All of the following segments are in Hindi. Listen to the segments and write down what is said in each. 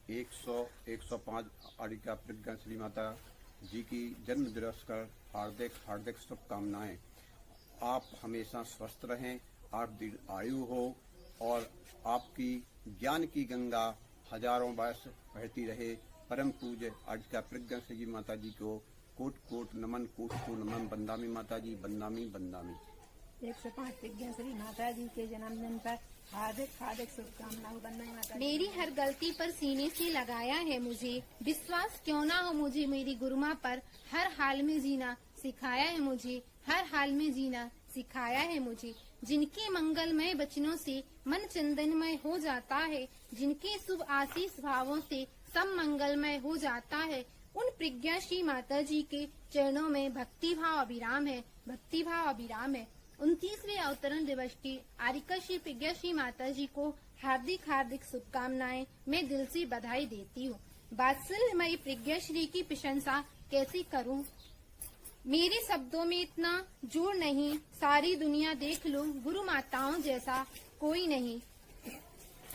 105 आरिका प्रज्ञा श्री माता जी की जन्म दिवस पर हार्दिक हार्दिक शुभकामनाएं। आप हमेशा स्वस्थ रहें, आप दीर्घ आयु हो और आपकी ज्ञान की गंगा हजारों वर्ष बहती रहे। परम पूज्य आरिका प्रज्ञा श्री जी माता जी को कोट कोट नमन, कोट को नमन। बंदामी माता जी, बंदामी बंदामी। 105 प्रज्ञा श्री माता जी के जन्मदिन पर हार्दिक हार्दिक शुभकामनाएं। बंदाई माता। मेरी हर गलती पर सीने से लगाया है मुझे, विश्वास क्यों ना हो मुझे मेरी गुरु माँ पर। हर हाल में जीना सिखाया है मुझे, हर हाल में जीना सिखाया है मुझे। जिनके मंगलमय वचनों से मन चंदनमय हो जाता है, जिनके शुभ आशीष भावों से सब मंगलमय हो जाता है, उन प्रज्ञा श्री माता जी के चरणों में भक्ति भाव अभिराम है, भक्ति भाव अभिराम है। 29वें अवतरण दिवस की आरिका श्री प्रज्ञा श्री माता जी को हार्दिक हार्दिक शुभकामनाएं। मैं दिल से बधाई देती हूँ। वात्सल्यमयी प्रज्ञा श्री की प्रशंसा कैसे करूँ, मेरे शब्दों में इतना जोर नहीं। सारी दुनिया देख लो, गुरु माताओं जैसा कोई नहीं।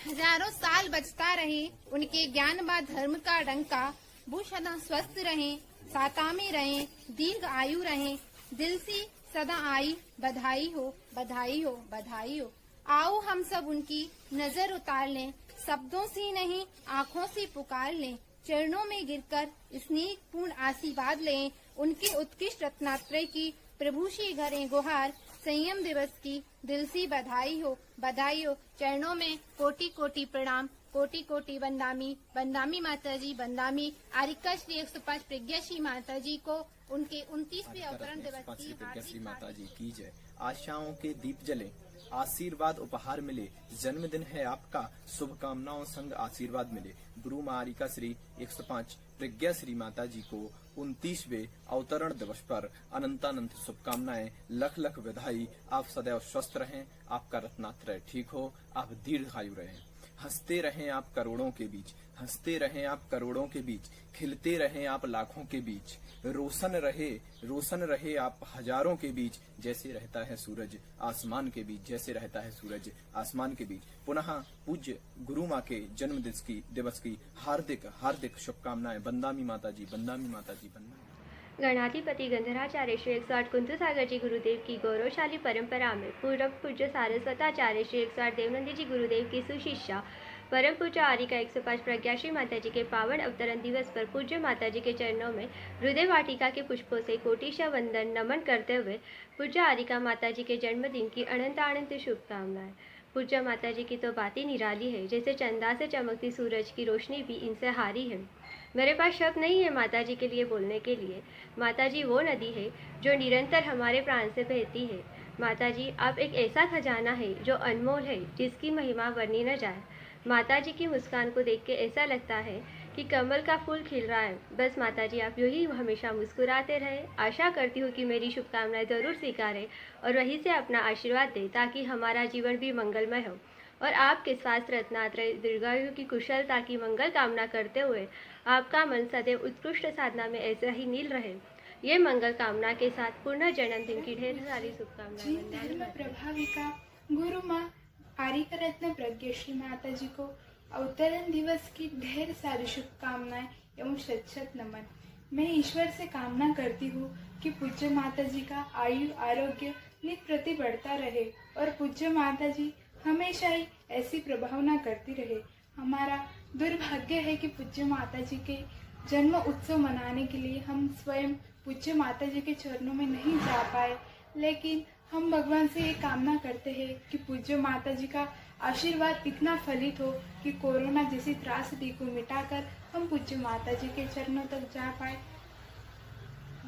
हजारों साल बचता रहे उनके ज्ञान व धर्म का डंका, वो सदा स्वस्थ रहें, साता में रहें, दीर्घ आयु रहें। दिल से सदा आई बधाई हो, बधाई हो, बधाई हो। आओ हम सब उनकी नजर उतार लें, शब्दों से नहीं आँखों से पुकार लें। चरणों में गिरकर स्नेह पूर्ण आशीर्वाद लें। उनके उत्कृष्ट रत्नात्रय की प्रभु श्री घरें गुहार। संयम दिवस की दिल से बधाई हो, बधाई हो। चरणों में कोटि कोटि प्रणाम, कोटि कोटि बंदामी, बंदामी माता जी, बंदामी। आरिका श्री 105 प्रज्ञा श्री माता जी को उनके 29वें अवतरण दिवस की प्रज्ञा श्री माता जी की जय। आशाओं के दीप जले, आशीर्वाद उपहार मिले। जन्मदिन है आपका, शुभकामनाओं संग आशीर्वाद मिले। गुरु माँ आरिका श्री 105 प्रज्ञा श्री माता जी को 29वें अवतरण दिवस पर अनंतानंत शुभकामनाएं, लख लख बधाई। आप सदैव स्वस्थ रहें, आपका रत्नात्रय ठीक हो, आप दीर्घायु रहें। हंसते रहें आप करोड़ों के बीच, हंसते रहें आप करोड़ों के बीच, खिलते रहें आप लाखों के बीच। रोशन रहे आप हजारों के बीच, जैसे रहता है सूरज आसमान के बीच, जैसे रहता है सूरज आसमान के बीच। पुनः पूज्य गुरु माँ के जन्म दिवस की हार्दिक हार्दिक शुभकामनाएं। बंदामी माता जी, बंदामी माता जी, बंदामी। गणाधिपति गंधराचार्य श्री 108 कुंतु सागर जी गुरुदेव की गौरवशाली परंपरा में पूर्व पूज्य सारस्वताचार्य श्री 108 देवनंदी जी गुरुदेव की सुशिष्या परम पूज्य आरिका 105 प्रज्ञा श्री माता जी के पावन अवतरण दिवस पर पूज्य माता जी के चरणों में हृदय वाटिका के पुष्पों से कोटिशा वंदन नमन करते हुए पूज्य आरिका माता जी के जन्मदिन की अनंत अनंत शुभकामनाएं। पूज्य माता जी की तो बात ही निराली है, जैसे चंदा से चमकती सूरज की रोशनी भी इनसे हारी है। मेरे पास शब्द नहीं है माता जी के लिए बोलने के लिए। माता जी वो नदी है जो निरंतर हमारे प्राण से बहती है। माता जी आप एक ऐसा खजाना है जो अनमोल है, जिसकी महिमा वर्णी न जाए। माता जी की मुस्कान को देख के ऐसा लगता है कि कमल का फूल खिल रहा है। बस माता जी आप यूं ही हमेशा मुस्कुराते रहे। आशा करती हूँ कि मेरी शुभकामनाएं जरूर स्वीकारें और वहीं से अपना आशीर्वाद दे, ताकि हमारा जीवन भी मंगलमय हो। और आपके स्वास्थ्य रत्नात्रय दीर्घायु की कुशलता की मंगल कामना करते हुए आपका मन सदैव उत्कृष्ट साधना में ऐसा ही नील रहे। ये मंगल कामना के साथ पूर्ण जन्मदिन की ढेर सारी शुभकामनाएं। प्रभाविका गुरु माँ आरिका रत्न प्रज्ञा श्री माता जी को अवतरण दिवस की ढेर सारी शुभकामनाएं एवं शत शत नमन। मैं ईश्वर से कामना करती हूँ कि पूज्य माता जी का आयु आरोग्य नित प्रति बढ़ता रहे और पूज्य माता जी हमेशा ही ऐसी प्रभावना करती रहे। हमारा दुर्भाग्य है कि पूज्य माता जी के जन्म उत्सव मनाने के लिए हम स्वयं पूज्य माता जी के चरणों में नहीं जा पाए, लेकिन हम भगवान से ये कामना करते हैं कि पूज्य माता जी का आशीर्वाद इतना फलित हो कि कोरोना जैसी त्रासदी को मिटाकर हम पूज्य माता जी के चरणों तक जा पाए।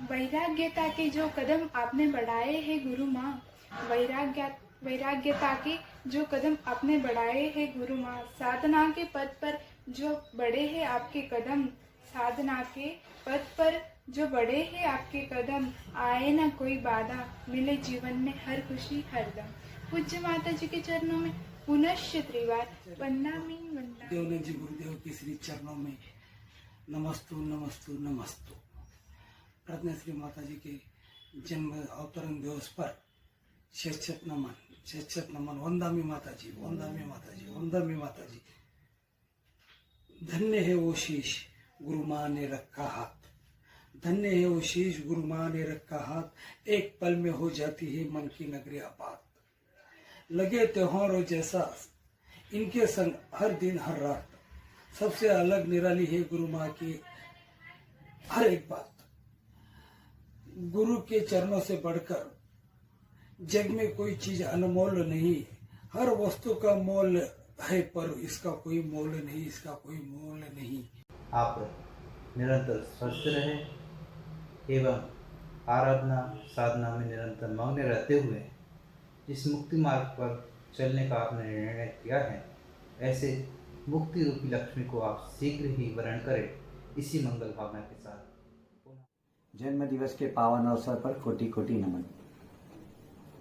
वैराग्यता के जो कदम आपने बढ़ाए हैं गुरु माँ, वैराग्यता के जो कदम आपने बढ़ाए हैं गुरु माँ, साधना के पद पर जो बढ़े हैं आपके कदम, साधना के पद पर जो बढ़े हैं आपके कदम, आए ना कोई बाधा, मिले जीवन में हर खुशी हरदम। पूज्य माता जी के चरणों में पुनश्च त्रिवार वंदामि वंदामि। देवनंद जी गुरुदेव के श्री चरणों में नमस्तु नमस्तु नमस्तु। प्रज्ञा श्री माता जी के जन्म अवतरण दिवस पर शत नमन, वंदामि माता जी, वंदामि माता जी, वंदामि माता जी। धन्य है वो शीश गुरु माँ ने रखा हाथ, धन्य है वो शीश गुरु माँ ने रखा हाथ, एक पल में हो जाती है मन की नगरी आबाद। लगे त्योहारों जैसा इनके संग हर दिन हर रात, सबसे अलग निराली है गुरु माँ की हर एक बात। गुरु के चरणों से बढ़कर जग में कोई चीज अनमोल नहीं, हर वस्तु का मोल है पर इसका कोई मोल नहीं, इसका कोई मोल नहीं। आप निरंतर स्वस्थ रहें एवं आराधना साधना में निरंतर मग्न रहते हुए जिस मुक्ति मार्ग पर चलने का आपने निर्णय किया है, ऐसे मुक्ति रूपी लक्ष्मी को आप शीघ्र ही वरण करें। इसी मंगल भावना के साथ जन्म दिवस के पावन अवसर पर कोटि कोटि नमन।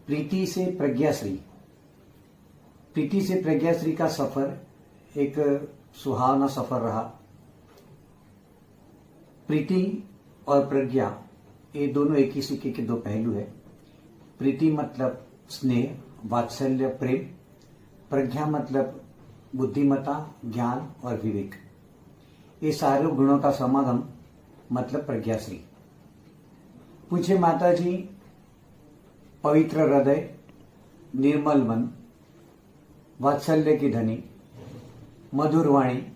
प्रीति से प्रज्ञाश्री, प्रीति से प्रज्ञाश्री का सफर एक सुहावना सफर रहा। प्रीति और प्रज्ञा ये दोनों एक ही सिक्के के दो पहलू है। प्रीति मतलब स्नेह, वात्सल्य, प्रेम। प्रज्ञा मतलब बुद्धिमत्ता, ज्ञान और विवेक। ये सारे गुणों का समागम मतलब प्रज्ञाश्री। पूछे माता जी, पवित्र हृदय, निर्मल मन, वात्सल्य की धनी, मधुर वाणी,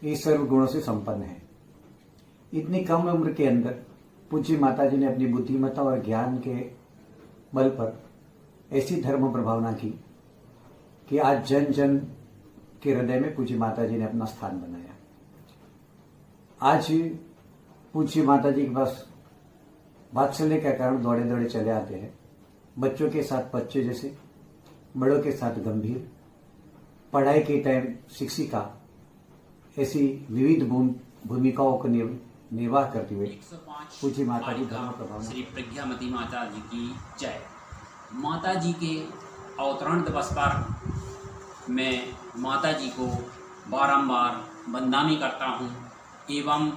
ये सर्व गुणों से संपन्न है। इतनी कम उम्र के अंदर पूज्य माता जी ने अपनी बुद्धिमत्ता और ज्ञान के बल पर ऐसी धर्म प्रभावना की कि आज जन जन के हृदय में पूज्य माता जी ने अपना स्थान बनाया। आज पूज्य माता जी के पास वात्सल्य के कारण दौड़े दौड़े चले आते हैं। बच्चों के साथ बच्चे जैसे, बड़ों के साथ गंभीर, पढ़ाई के टाइम शिक्षिका, ऐसी विविध भूमिकाओं को निर्वाह करते हुए पूज्य माता जी धर्म प्रभावना। श्री प्रज्ञामती माता जी की जय। माता जी के अवतरण दिवस पर मैं माता जी को बारंबार वंदना करता हूँ एवं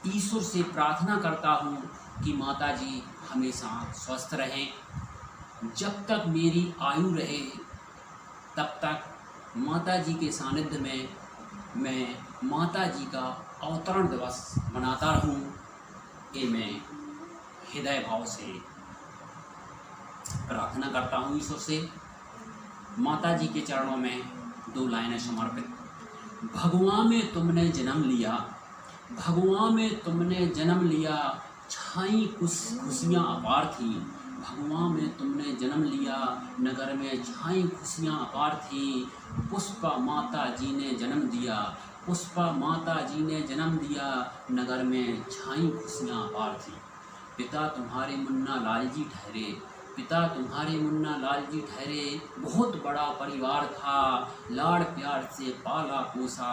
ईश्वर से प्रार्थना करता हूँ कि माता जी हमेशा स्वस्थ रहें। जब तक मेरी आयु रहे तब तक माता जी के सानिध्य में मैं माता जी का अवतरण दिवस मनाता रहूँ। ये मैं हृदय भाव से प्रार्थना करता हूँ ईश्वर से। माता जी के चरणों में दो लाइनें समर्पित। भगवान में तुमने जन्म लिया, भगवान में तुमने जन्म लिया, छाई खुशियाँ अपार थी। भगवान में तुमने जन्म लिया, नगर में छाई खुशियाँ अपार थी। पुष्पा माता जी ने जन्म दिया, पुष्पा माता जी ने जन्म दिया, नगर में छाई खुशियाँ अपार थी। पिता तुम्हारे मुन्ना लाल जी ठहरे, पिता तुम्हारे मुन्ना लाल जी ठहरे। बहुत बड़ा परिवार था, लाड़ प्यार से पाला पोसा,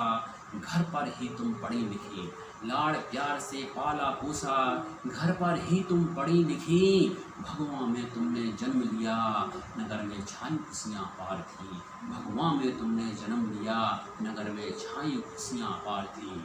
घर पर ही तुम पढ़ी लिखी। लाड़ प्यार से पाला पोसा, घर पर ही तुम पढ़ी लिखी। भगवान में तुमने जन्म लिया, नगर में छाई खुशियाँ अपार थी। भगवान में तुमने जन्म लिया, नगर में छाई खुशियाँ अपार थी।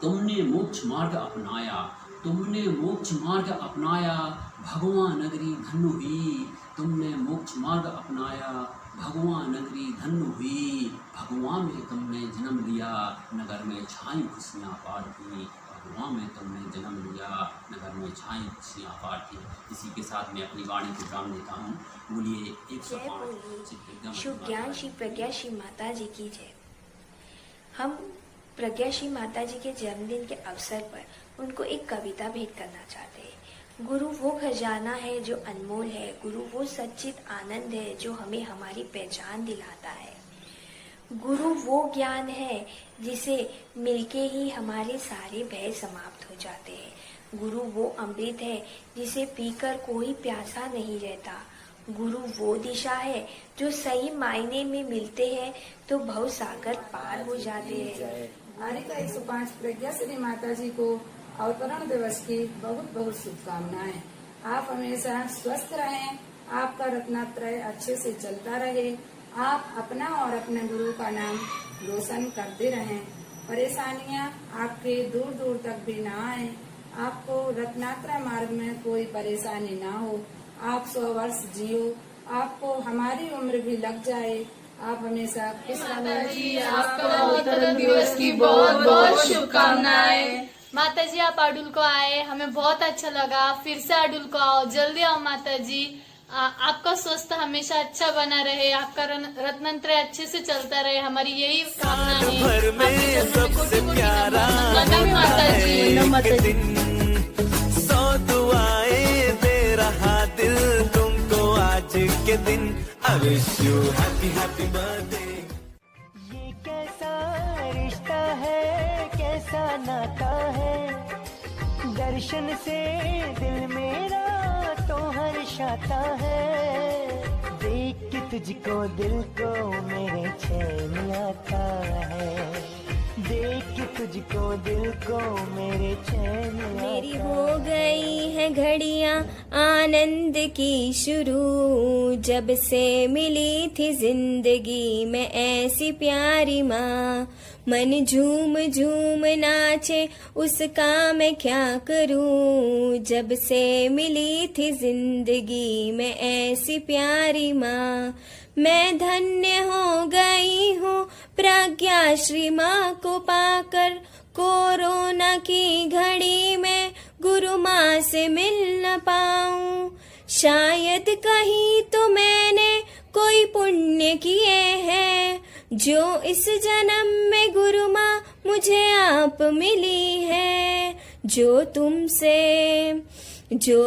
तुमने मोक्ष मार्ग अपनाया, तुमने मोक्ष मार्ग अपनाया, भगवान नगरी धन्य हुई। तुमने मोक्ष मार्ग अपनाया, भगवान नगरी धन्य हुई। भगवान में तुमने जन्म लिया, नगर में छाई खुशियाँ अपार थी। भगवान में तुमने जन्म लिया, नगर में छाई खुशियाँ अपार थी। इसी के साथ मैं अपनी वाणी को विराम देता हूँ। बोलिए 105। शुभ ज्ञान श्री प्रज्ञा श्री माता जी की जय। हम प्रज्ञा श्री माता जी के जन्मदिन के अवसर पर उनको एक कविता भेंट करना चाहते हैं। गुरु वो खजाना है जो अनमोल है, गुरु वो सच्चित आनंद है जो हमें हमारी पहचान दिलाता है। गुरु वो ज्ञान है जिसे मिलके ही हमारे सारे भय समाप्त हो जाते हैं। गुरु वो अमृत है जिसे पीकर कोई प्यासा नहीं रहता। गुरु वो दिशा है जो सही मायने में मिलते हैं तो भव सागर पार हो जाते हैं। आरिका 105 प्रज्ञा श्री माता जी को अवतरण दिवस की बहुत बहुत शुभकामनाएं। आप हमेशा स्वस्थ रहें, आपका रत्नात्रय अच्छे से चलता रहे, आप अपना और अपने गुरु का नाम रोशन करते रहें। परेशानियां आपके दूर दूर तक भी ना आए, आपको रत्नात्रय मार्ग में कोई परेशानी ना हो, आप 100 वर्ष जियो, आपको हमारी उम्र भी लग जाए, आप हमेशा खुश रहें। आपको अवतरण दिवस की बहुत बहुत शुभकामनाएं। माता जी आप अडुल को आए, हमें बहुत अच्छा लगा। फिर से अडुल को आओ, जल्दी आओ माता जी। आपका स्वास्थ्य हमेशा अच्छा बना रहे, आपका रत्नत्रय अच्छे से चलता रहे, हमारी यही कामना है। भर में सबसे प्यारा माता जी। सौ दुआएं दे रहा दिल तुमको आज के दिन। I wish you happy happy birthday। ये कैसा रिश्ता है, कैसा नाता है, दर्शन से दिल मेरा तो हर्षाता है। देख के तुझको दिल को मेरे चैन आता है, देख के तुझको दिल को मेरे चैन आता। मेरी हो गई है घड़ियां आनंद की शुरू, जब से मिली थी जिंदगी में ऐसी प्यारी माँ। मन झूम झूम नाचे उसका मैं क्या करूं, जब से मिली थी जिंदगी में ऐसी प्यारी माँ। मैं धन्य हो गई हूँ प्रज्ञा श्री माँ को पाकर, कोरोना की घड़ी में गुरु माँ से मिल न पाऊं। शायद कहीं तो मैंने कोई पुण्य किए हैं, जो इस जन्म में गुरु माँ मुझे आप मिली है। जो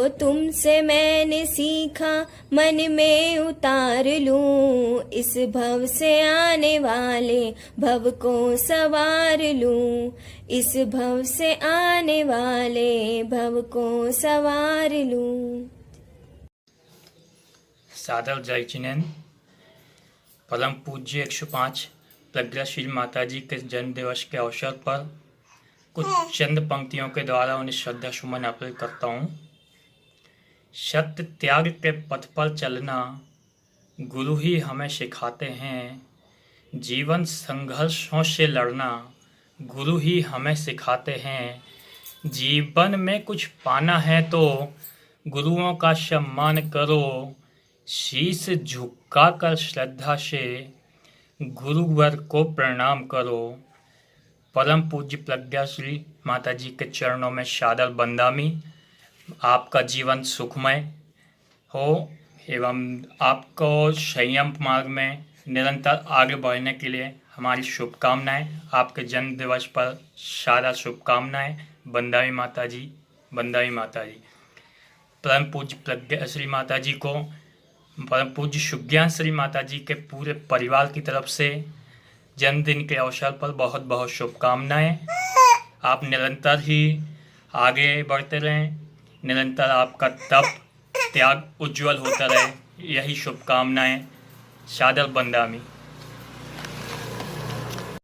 तुमसे मैंने सीखा मन में उतार लूं, इस भव से आने वाले भव को सवार लूं, इस भव से आने वाले भव को सवार लूं। सादर जय चिनेन। परम पूज्य 105 प्रज्ञाशील माता जी के जन्म दिवस के अवसर पर कुछ चंद पंक्तियों के द्वारा उन्हें श्रद्धा सुमन अर्पित करता हूँ। सत्य त्याग के पथ पर चलना गुरु ही हमें सिखाते हैं, जीवन संघर्षों से लड़ना गुरु ही हमें सिखाते हैं। जीवन में कुछ पाना है तो गुरुओं का सम्मान करो, शीश झुकाकर श्रद्धा से गुरुवर को प्रणाम करो। परम पूज्य प्रज्ञाश्री माता जी के चरणों में सादर बंदामी। आपका जीवन सुखमय हो एवं आपको संयम मार्ग में निरंतर आगे बढ़ने के लिए हमारी शुभकामनाएं। आपके जन्म दिवस पर सारा शुभकामनाएं। बंदावी माता जी, बंदावी माता जी। परम पूज्य प्रज्ञाश्री माता जी को, परम पूज्य सुज्ञाश्री माता जी के पूरे परिवार की तरफ से जन्मदिन के अवसर पर बहुत बहुत शुभकामनाएं। आप निरंतर ही आगे बढ़ते रहें, निरंतर आपका तप त्याग उज्जवल होता रहे, यही शुभकामनाएं। सादर बंदामी।